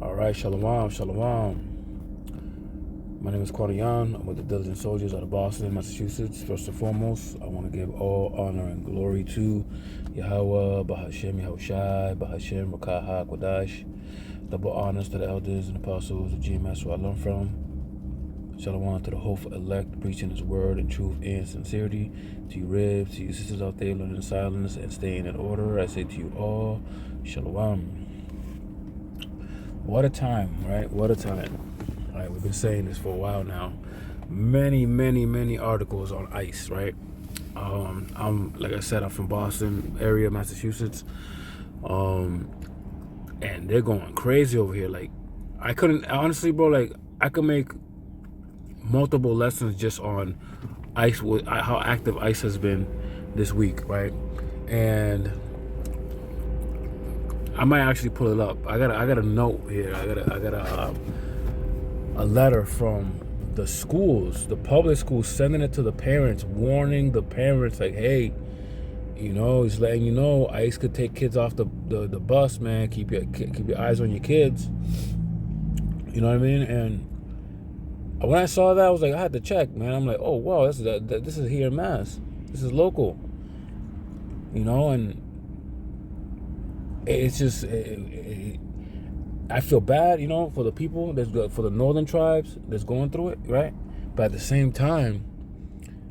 All right, shalom, shalom. My name is Quadayan. I'm with the Diligent Soldiers out of Boston, Massachusetts. First and foremost, I want to give all honor and glory to Yahweh, Bahashem, Yahushai, Bahashem, Rakaha, Kodash. Double honors to the elders and apostles of GMS who I learned from. Shalom to the hopeful elect, preaching his word in truth and sincerity. To you ribs, to you sisters out there learning in silence and staying in order, I say to you all, shalom. What a time, right? What a time. All right, we've been saying this for a while now. Many articles on ICE, right? Like I said, I'm from Boston area, Massachusetts. And they're going crazy over here. Like, I couldn't, honestly, bro, like, I could make multiple lessons just on ICE, how active ICE has been this week, right? And I might actually pull it up. I got a note here. I got a letter from the schools, the public schools, sending it to the parents, warning the parents, like, hey, he's letting you know ICE could take kids off the bus, man. Keep your eyes on your kids. You know what I mean? And when I saw that, I was like, I had to check, man. I'm like, oh wow, this is here in Mass. This is local. And it's just, I feel bad, for the people, for the northern tribes that's going through it, right? But at the same time,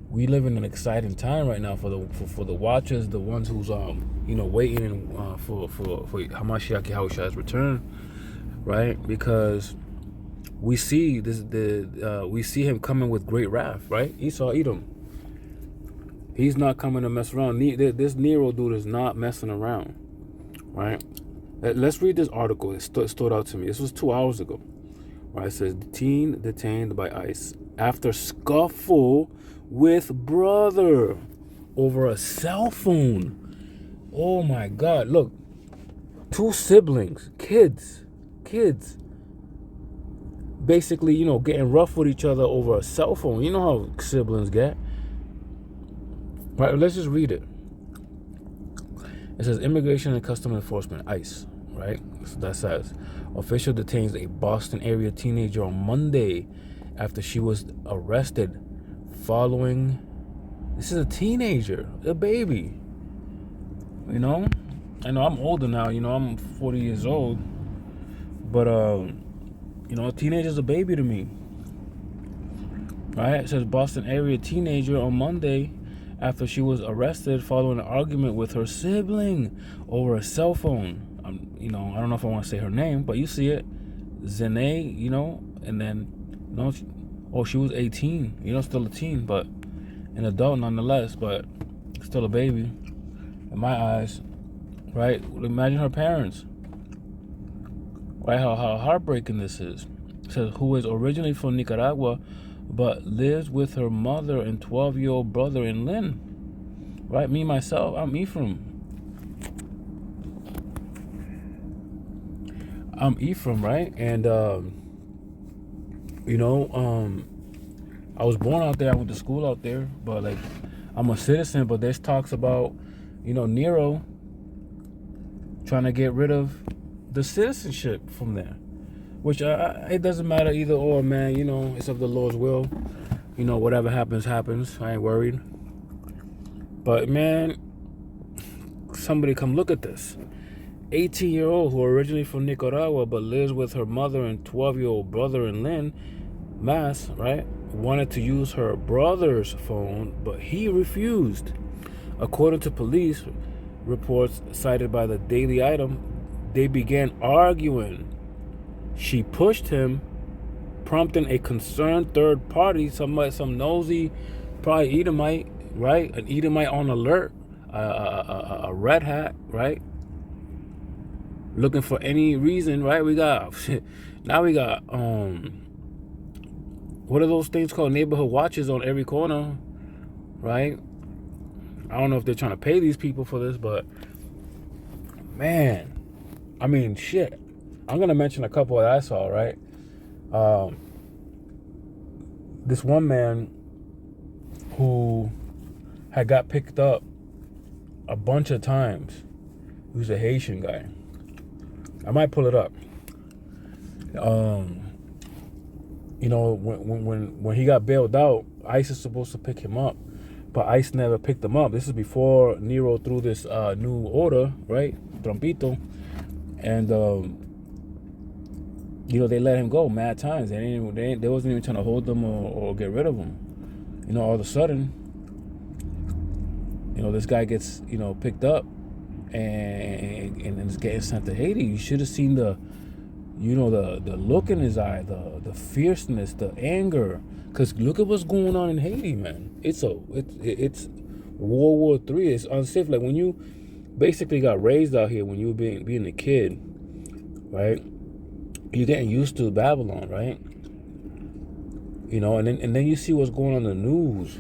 we live in an exciting time right now for the watchers, the ones who's waiting for Hamashiach Yahushua's return, right? Because we see we see him coming with great wrath, right? Esau, Edom. He's not coming to mess around. This Nero dude is not messing around, right? Let's read this article. It stood out to me. This was 2 hours ago. Right? It says, teen detained by ICE after scuffle with brother over a cell phone. Oh my God. Look, two siblings, kids, basically, getting rough with each other over a cell phone. You know how siblings get. Right? Let's just read it. It says Immigration and Customs Enforcement, ICE, right? So that says, official detains a Boston area teenager on Monday after she was arrested following, this is a teenager, a baby. I know I'm older now, I'm 40 years old, but, a teenager's a baby to me, right? It says Boston area teenager on Monday after she was arrested following an argument with her sibling over a cell phone. I don't know if I want to say her name, but you see it. Zene, and then, she was 18, still a teen, but an adult nonetheless, but still a baby in my eyes, right? Imagine her parents, right? How heartbreaking this is. It says, who is originally from Nicaragua, but lives with her mother and 12-year-old brother in Lynn. Right? Me, myself, I'm Ephraim. Right? And, I was born out there. I went to school out there. But, like, I'm a citizen. But there's talks about, Nero trying to get rid of the citizenship from there. Which it doesn't matter either or, man. It's of the Lord's will. Whatever happens, happens. I ain't worried. But, man, somebody come look at this. 18-year-old who originally from Nicaragua but lives with her mother and 12-year-old brother in Lynn, Mass, right? Wanted to use her brother's phone, but he refused. According to police reports cited by the Daily Item, they began arguing. She pushed him, prompting a concerned third party, some nosy, probably Edomite, right? An Edomite on alert, a red hat, right? Looking for any reason, right? We got what are those things called? Neighborhood watches on every corner, right? I don't know if they're trying to pay these people for this, but man, I mean, shit. I'm going to mention a couple that I saw, right? This one man who had got picked up a bunch of times. He was a Haitian guy. I might pull it up. When he got bailed out, ICE is supposed to pick him up, but ICE never picked him up. This is before Nero threw this new order, right? Trumpito. And they let him go mad times. They wasn't even trying to hold him or get rid of him. All of a sudden, this guy gets picked up and is getting sent to Haiti. You should have seen the look in his eye, the fierceness, the anger. Cause look at what's going on in Haiti, man. It's World War III. It's unsafe. Like when you basically got raised out here, when you were being a kid, right? You're getting used to Babylon, right? And then you see what's going on in the news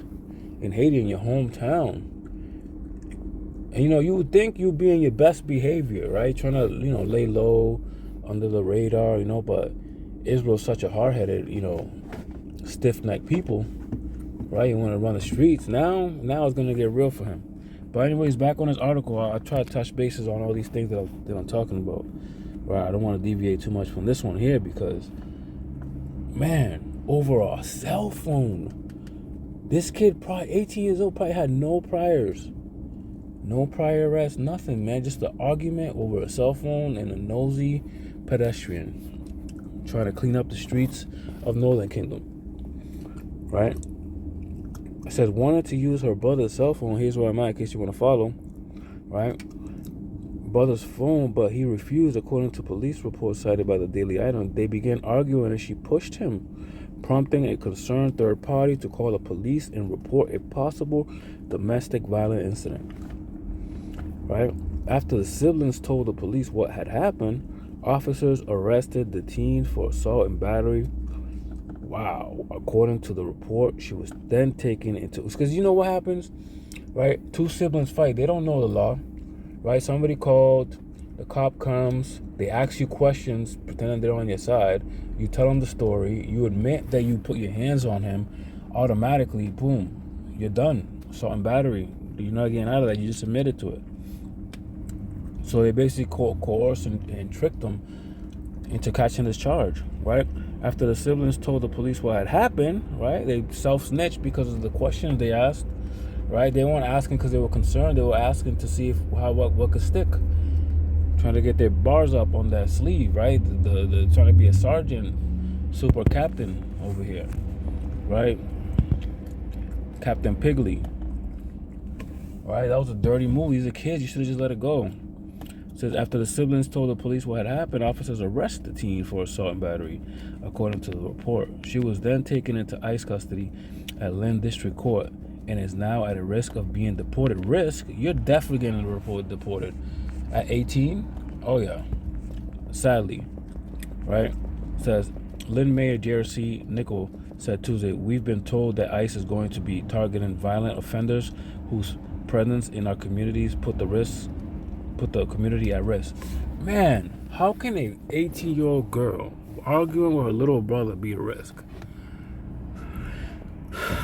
in Haiti, in your hometown. And you would think you'd be in your best behavior, right? Trying to lay low, under the radar, but Israel's such a hard-headed, stiff-necked people, right? You want to run the streets. Now it's going to get real for him. But anyways, back on this article, I try to touch bases on all these things that I'm talking about, right? I don't want to deviate too much from this one here because, man, over a cell phone. This kid, probably 18 years old, probably had no priors. No prior arrest, nothing, man. Just an argument over a cell phone and a nosy pedestrian trying to clean up the streets of Northern Kingdom, right? It says wanted to use her brother's cell phone. Here's where I'm at in case you want to follow, right? Brother's phone, but he refused, according to police reports cited by the Daily Item. They began arguing and she pushed him, prompting a concerned third party to call the police and report a possible domestic violence incident, right? After the siblings told the police what had happened, officers arrested the teen for assault and battery. Wow. According to the report, she was then taken into... Because you know what happens, right? Two siblings fight. They don't know the law, right? Somebody called, the cop comes, they ask you questions, pretending they're on your side. You tell them the story. You admit that you put your hands on him. Automatically, boom, you're done. Assault and battery. You're not getting out of that. You just admitted to it. So they basically coerced and tricked them into catching this charge, right? After the siblings told the police what had happened, right? They self-snitched because of the questions they asked, right? They weren't asking because they were concerned. They were asking to see what could stick. Trying to get their bars up on that sleeve, right? The trying to be a sergeant, super captain over here, right? Captain Pigley. Right? That was a dirty move. He's a kid. You should have just let it go. Says after the siblings told the police what had happened, officers arrested the teen for assault and battery, according to the report. She was then taken into ICE custody at Lynn District Court and is now at a risk of being deported. Risk? You're definitely getting deported. At 18? Oh yeah. Sadly. Right? Says Lynn Mayor Jersey Nickel said Tuesday, "We've been told that ICE is going to be targeting violent offenders whose presence in our communities put the community at risk." Man, how can a 18-year-old girl arguing with her little brother be a risk?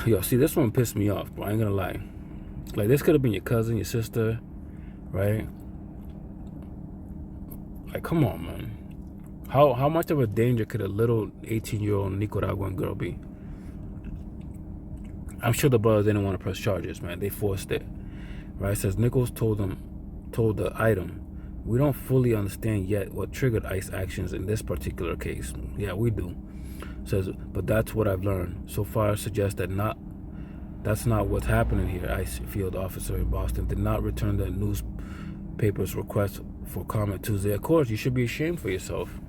Yo, see, this one pissed me off, bro. I ain't gonna lie. Like, this could have been your cousin, your sister, right? Like, come on, man. How much of a danger could a little 18-year-old Nicaraguan girl be? I'm sure the brothers didn't want to press charges, man. They forced it. Right? It says Nichols told the item, "We don't fully understand yet what triggered ICE actions in this particular case." Yeah, we do. It says, "But that's what I've learned. So far suggests that that's not what's happening here." ICE field officer in Boston did not return the newspaper's request for comment Tuesday. Of course, you should be ashamed for yourself.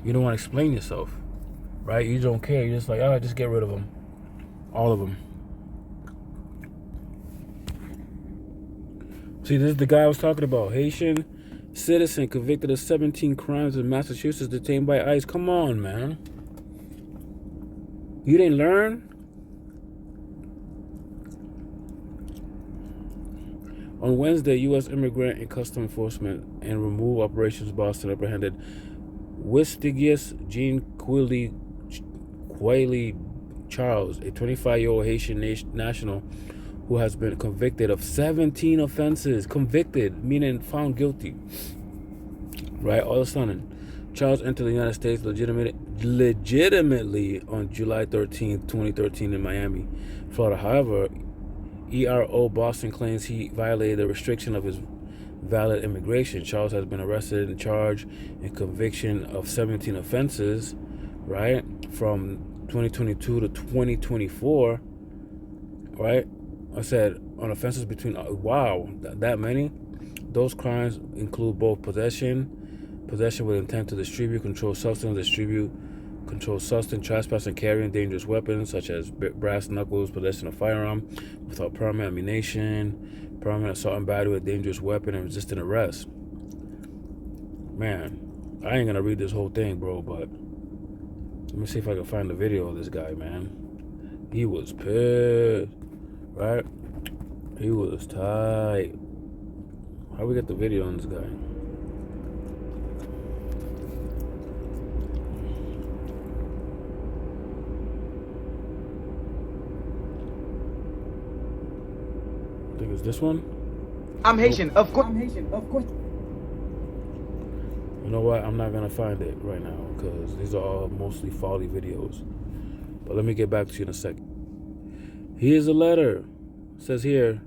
You don't want to explain yourself, right? You don't care. You're just like, oh, just get rid of them. All of them. See, this is the guy I was talking about. Haitian citizen convicted of 17 crimes in Massachusetts, detained by ICE. Come on, man. You didn't learn? On Wednesday, U.S. Immigrant and Customs Enforcement and Removal Operations Boston apprehended Wistigius Jean Quilly Charles, a 25-year-old Haitian national who has been convicted of 17 offenses. Convicted, meaning found guilty. Right? All of a sudden, Charles entered the United States legitimately on July 13th, 2013 in Miami, Florida. However, ERO Boston claims he violated the restriction of his valid immigration. Charles has been arrested and charged in conviction of 17 offenses, right, from 2022 to 2024, right? I said on offenses between, wow, that many. Those crimes include both possession with intent to distribute, controlled substance, trespass, and carrying dangerous weapons such as brass knuckles, possession of firearm without permit, ammunition, permanent assault and battery with a dangerous weapon, and resisting arrest. Man, I ain't gonna read this whole thing, bro, but let me see if I can find the video of this guy, man. He was pissed, right? He was tight. How we get the video on this guy? I think it's this one. I'm Haitian, of course. You know what? I'm not gonna find it right now because these are all mostly folly videos. But let me get back to you in a second. Here's a letter. It says here.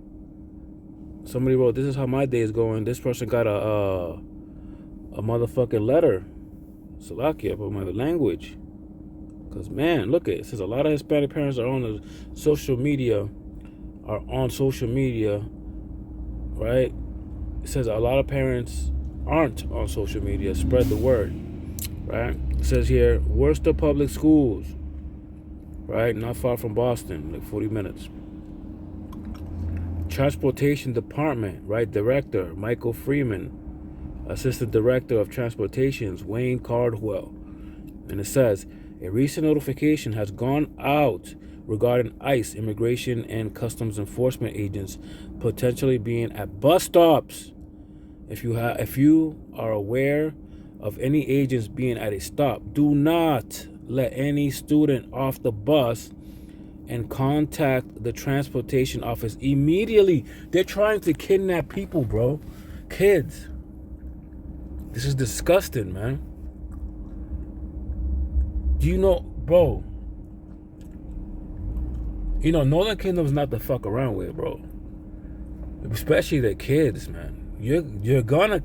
Somebody wrote, "This is how my day is going." This person got a motherfucking letter. Salakia about my language. Cause man, look it says a lot of Hispanic parents are on the social media. Right? It says a lot of parents aren't on social media. Spread the word. Right? It says here, Worcester Public Schools. Right? Not far from Boston, like 40 minutes. Transportation Department, right? Director, Michael Freeman. Assistant Director of Transportations, Wayne Cardwell. And it says, a recent notification has gone out regarding ICE, Immigration and Customs Enforcement agents potentially being at bus stops. If you are aware of any agents being at a stop, do not let any student off the bus and contact the transportation office immediately. They're trying to kidnap people, bro. Kids. This is disgusting, man. Do you know, bro? You know, Northern Kingdom's not to fuck around with, bro. Especially the kids, man. You're gonna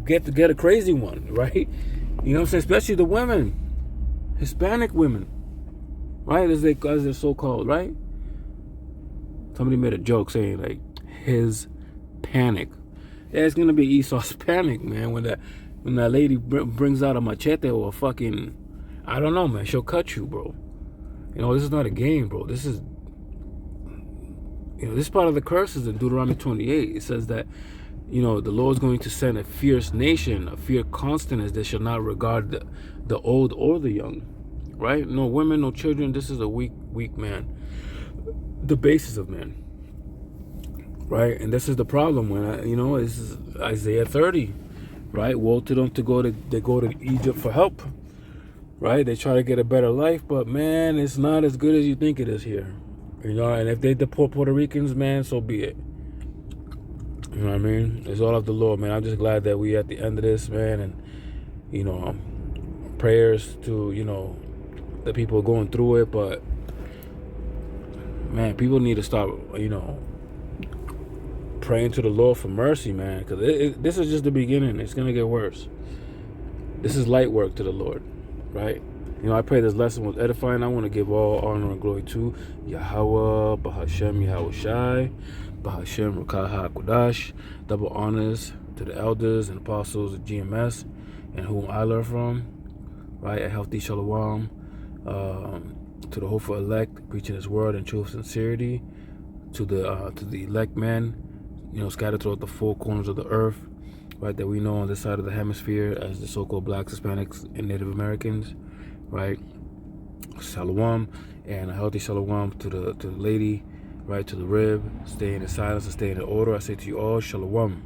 get a crazy one, right? You know what I'm saying? Especially the women, Hispanic women, right? As they're so called, right? Somebody made a joke saying like his panic. Yeah, it's gonna be Esau's panic, man. When that lady brings out a machete or a fucking, I don't know, man. She'll cut you, bro. You know, this is not a game, bro. This is, you know, this part of the curses in Deuteronomy 28. It says that, you know, the Lord's going to send a fierce nation, a fierce constant, as they shall not regard the old or the young, right? No women, no children. This is a weak man. The basis of man, right? And this is the problem when this is Isaiah 30, right? Woe to them they go to Egypt for help, right? They try to get a better life, but man, it's not as good as you think it is here. You know, and if they deport Puerto Ricans, man, so be it. You know what I mean? It's all of the Lord, man. I'm just glad that we at the end of this, man, and you know, prayers to, you know, the people going through it, but man, people need to stop, you know, praying to the Lord for mercy, man, because this is just the beginning. It's gonna get worse. This is light work to the Lord, right? You know, I pray this lesson was edifying. I want to give all honor and glory to Yahweh, Bahashem, Yahweh Shai, Bahashem, Rakah HaKodash. Double honors to the elders and apostles of GMS and whom I learn from, right? A healthy shalom. To the hopeful elect, preaching his word in truth and sincerity. To the elect men, you know, scattered throughout the four corners of the earth, right? That we know on this side of the hemisphere as the so-called blacks, Hispanics, and Native Americans. Right, shalom, and a healthy shalom to the lady, right, to the rib, staying in silence and staying in order. I say to you all, shalom.